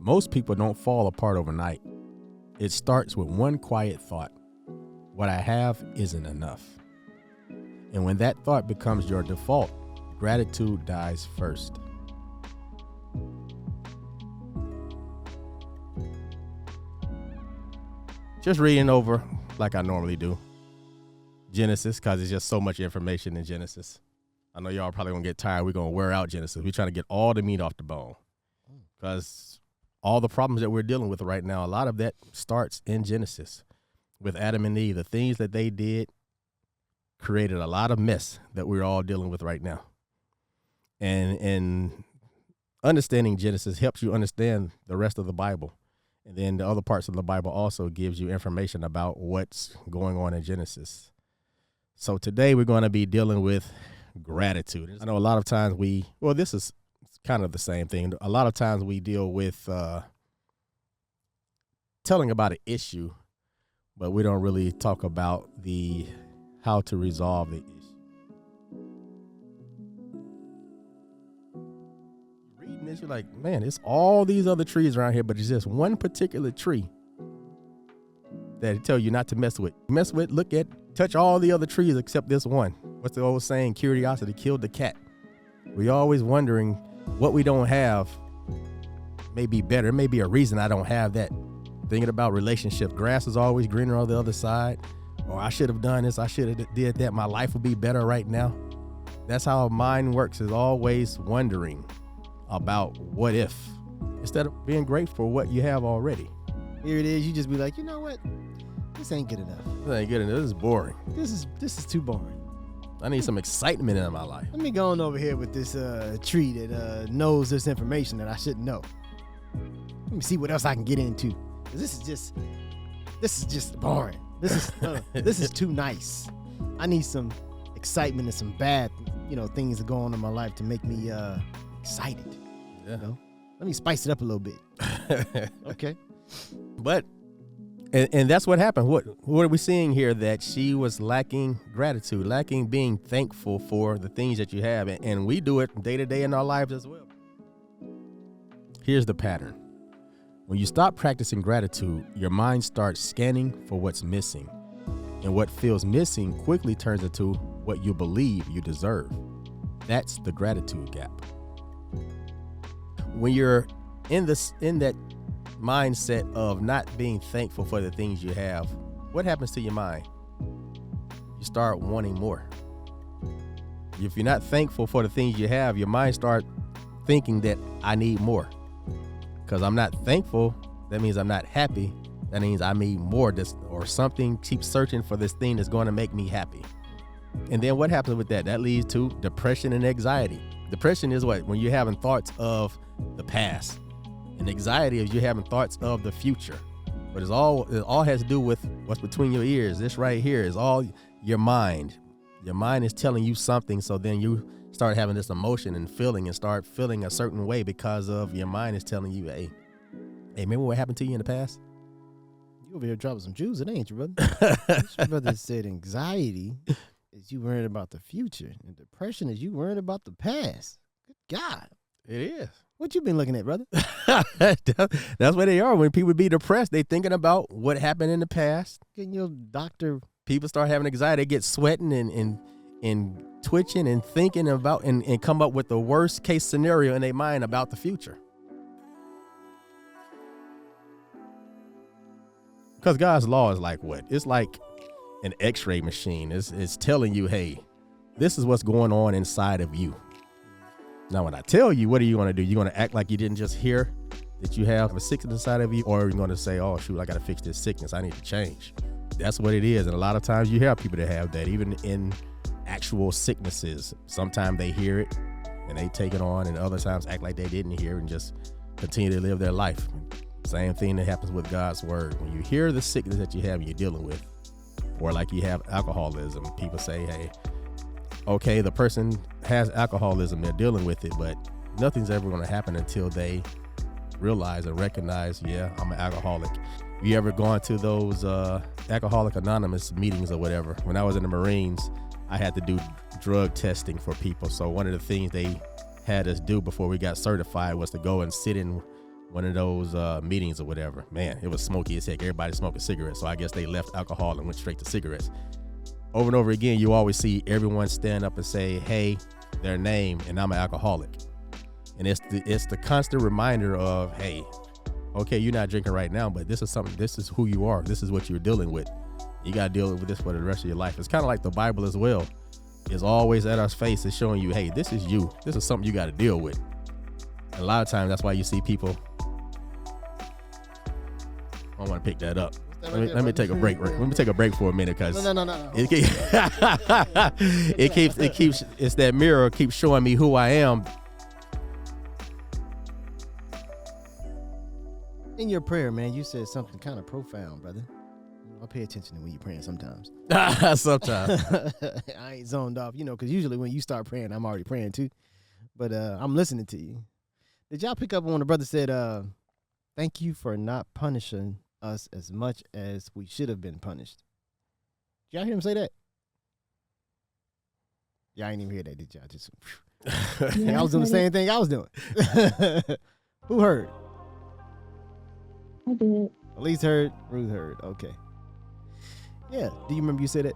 Most people don't fall apart overnight. It starts with one quiet thought. What I have isn't enough. And when that thought becomes your default, gratitude dies first. Just reading over like I normally do. Genesis, because there's just so much information in Genesis. I know y'all probably gonna get tired. We're gonna wear out Genesis. We're trying to get all the meat off the bone. Because all the problems that we're dealing with right now, a lot of that starts in Genesis with Adam and Eve. The things that they did created a lot of mess that we're all dealing with right now. And understanding Genesis helps you understand the rest of the Bible. And then the other parts of the Bible also gives you information about what's going on in Genesis. So today we're going to be dealing with gratitude. I know a lot of times this is kind of the same thing. A lot of times we deal with telling about an issue, but we don't really talk about how to resolve the issue. Reading this, you're like, man, it's all these other trees around here, but it's just one particular tree that tell you not to mess with. Mess with, touch all the other trees except this one. What's the old saying? Curiosity killed the cat. We're always wondering what we don't have may be better. It may be a reason I don't have that. Thinking about relationships. Grass is always greener on the other side. Or I should have done this. I should have did that. My life would be better right now. That's how our mind works, is always wondering about what if, instead of being grateful for what you have already. Here it is. You just be like, you know what? This ain't good enough. This ain't good enough. This is boring. This is too boring. I need some excitement in my life. Let me go on over here with this tree that knows this information that I shouldn't know. Let me see what else I can get into. This is just boring. This is too nice. I need some excitement and some bad, things that go on in my life to make me excited. Yeah. Let me spice it up a little bit. Okay. But and that's what happened. What are we seeing here? That she was lacking gratitude, lacking being thankful for the things that you have. And we do it day to day in our lives as well. Here's the pattern. When you stop practicing gratitude, your mind starts scanning for what's missing. And what feels missing quickly turns into what you believe you deserve. That's the gratitude gap. When you're in that mindset of not being thankful for the things you have, what happens to your mind? You start wanting more. If you're not thankful for the things you have, your mind starts thinking that I need more. Because I'm not thankful, that means I'm not happy. That means I need more, or something. Keep searching for this thing that's going to make me happy. And then what happens with that? That leads to depression and anxiety. Depression is what? When you're having thoughts of the past. And anxiety is you're having thoughts of the future. But it all has to do with what's between your ears. This right here is all your mind. Your mind is telling you something, so then you start having this emotion and feeling and start feeling a certain way because of your mind is telling you, hey, remember what happened to you in the past? You over here dropping some juice, it ain't you, brother? Your brother said anxiety is you worrying about the future, and depression is you worrying about the past. Good God. It is. What you been looking at, brother? That's what they are. When people be depressed, they thinking about what happened in the past. Getting your doctor. People start having anxiety. They get sweating and twitching and thinking about and come up with the worst case scenario in their mind about the future. Because God's law is like what? It's like an x-ray machine. It's telling you, hey, this is what's going on inside of you. Now, when I tell you, what are you going to do? You're going to act like you didn't just hear that you have a sickness inside of you, or you're going to say, oh, shoot, I got to fix this sickness. I need to change. That's what it is. And a lot of times you have people that have that, even in actual sicknesses. Sometimes they hear it and they take it on, and other times act like they didn't hear and just continue to live their life. Same thing that happens with God's word. When you hear the sickness that you have and you're dealing with, or like you have alcoholism, people say, hey, okay, the person has alcoholism, they're dealing with it, but nothing's ever going to happen until they realize and recognize, yeah, I'm an alcoholic. You ever gone to those Alcoholic Anonymous meetings or whatever? When I was in the Marines, I had to do drug testing for people. So one of the things they had us do before we got certified was to go and sit in one of those meetings or whatever. Man, it was smoky as heck. Everybody smoking cigarettes. So I guess they left alcohol and went straight to cigarettes. Over and over again, you always see everyone stand up and say, hey, their name, and I'm an alcoholic. And it's the constant reminder of, hey, okay, you're not drinking right now, but this is who you are. This is what you're dealing with. You got to deal with this for the rest of your life. It's kind of like the Bible as well. It's always at our face. It's showing you, hey, this is you. This is something you got to deal with. And a lot of times, that's why you see people. I want to pick that up. Let me take a break. Let me take a break for a minute, because No. it keeps it's that mirror keeps showing me who I am. In your prayer, man, you said something kind of profound, brother. I pay attention to when you're praying sometimes. Sometimes. I ain't zoned off, because usually when you start praying, I'm already praying too. But I'm listening to you. Did y'all pick up on when the brother said, thank you for not punishing us as much as we should have been punished? Did y'all hear him say that? Y'all ain't even hear that, did y'all? Just, Yeah, I was doing the same thing I was doing. Who heard? I did. Elise heard. Ruth heard. Okay. Yeah. Do you remember you said it?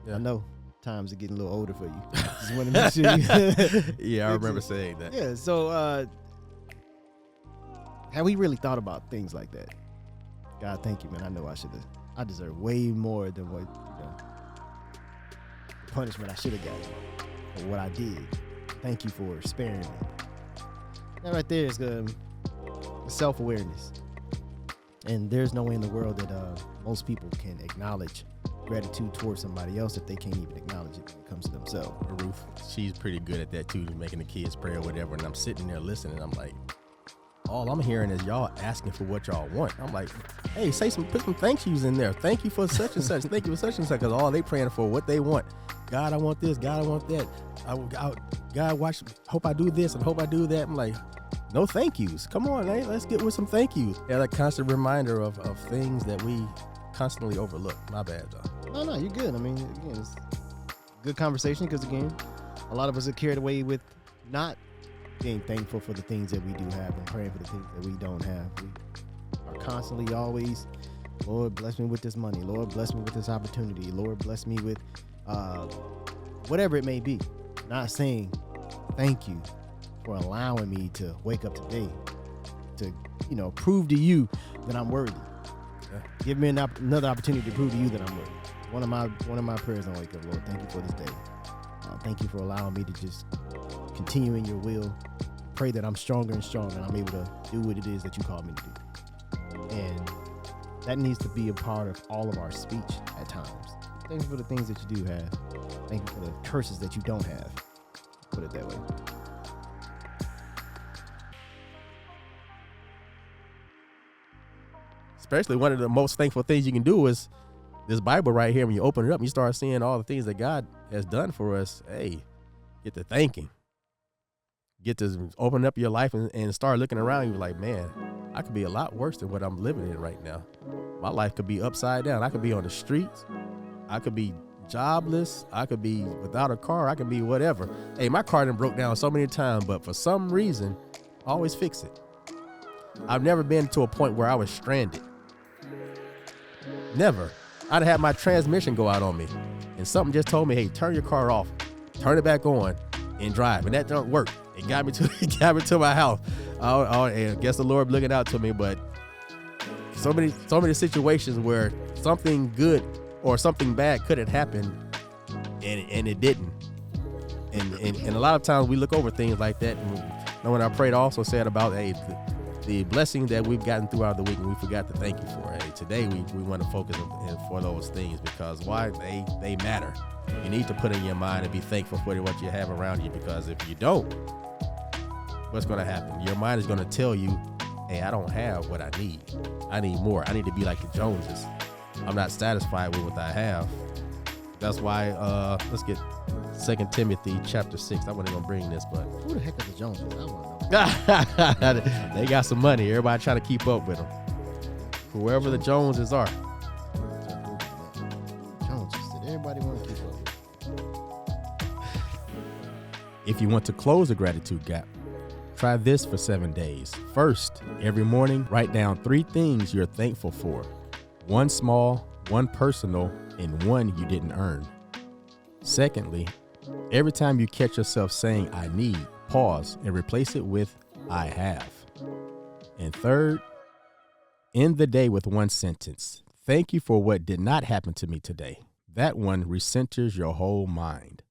Yeah. I know times are getting a little older for you. Just want to make sure you. Yeah, I remember saying that. Yeah. So, have we really thought about things like that? God, thank you, man. I know I deserve way more than what, the punishment I should have gotten for what I did. Thank you for sparing me. That right there is self-awareness. And there's no way in the world that most people can acknowledge gratitude towards somebody else if they can't even acknowledge it when it comes to themselves. Ruth, she's pretty good at that too, making the kids pray or whatever. And I'm sitting there listening. I'm like, all I'm hearing is y'all asking for what y'all want. I'm like, hey, put some thank yous in there. Thank you for such and such. Thank you for such and such. Because all they praying for what they want. God, I want this. God, I want that. God, hope I do this and hope I do that. I'm like, no thank yous. Come on, hey, let's get with some thank yous. Yeah, that constant reminder of things that we constantly overlook. My bad, though. No, you're good. I mean, again, it's good conversation because, again, a lot of us are carried away with not being thankful for the things that we do have and praying for the things that we don't have. We are constantly always, Lord, bless me with this money. Lord, bless me with this opportunity. Lord, bless me with whatever it may be. Not saying thank you for allowing me to wake up today to, prove to you that I'm worthy. Yeah. Give me another opportunity to prove to you that I'm worthy. One of my prayers on wake up, Lord, thank you for this day. Thank you for allowing me to just continue in your will. Pray that I'm stronger and stronger and I'm able to do what it is that you called me to do. And that needs to be a part of all of our speech at times. Thank you for the things that you do have. Thank you for the curses that you don't have. Put it that way. Especially one of the most thankful things you can do is this Bible right here. When you open it up and you start seeing all the things that God has done for us, hey, get to thanking. Get to open up your life and start looking around. You're like, man, I could be a lot worse than what I'm living in right now. My life could be upside down. I could be on the streets. I could be jobless. I could be without a car. I could be whatever. Hey, my car done broke down so many times, but for some reason, I always fix it. I've never been to a point where I was stranded. Never. I'd had my transmission go out on me, and something just told me, hey, turn your car off, turn it back on, and drive. And that don't work. It got me to my house. And I guess the Lord looking out to me, but so many situations where something good or something bad could have happened, and it didn't. And a lot of times we look over things like that. And when I prayed, I also said about the blessing that we've gotten throughout the week, and we forgot to thank you for. Hey, today we want to focus for those things, because why they matter. You need to put in your mind and be thankful for what you have around you, because if you don't, what's going to happen? Your mind is going to tell you, hey, I don't have what I need. I need more. I need to be like the Joneses. I'm not satisfied with what I have. That's why let's get 2 Timothy chapter 6. I wasn't going to bring this, but Who the heck are the Joneses? I want to know. they got some money. Everybody trying to keep up with them. Whoever the Joneses are. Joneses. Did everybody want to keep up? If you want to close the gratitude gap, Try this for 7 days. First, every morning, write down 3 things you're thankful for. 1 small, 1 personal, and 1 you didn't earn. Secondly, every time you catch yourself saying, I need, pause and replace it with, I have. And third, end the day with 1 sentence. Thank you for what did not happen to me today. That one recenters your whole mind.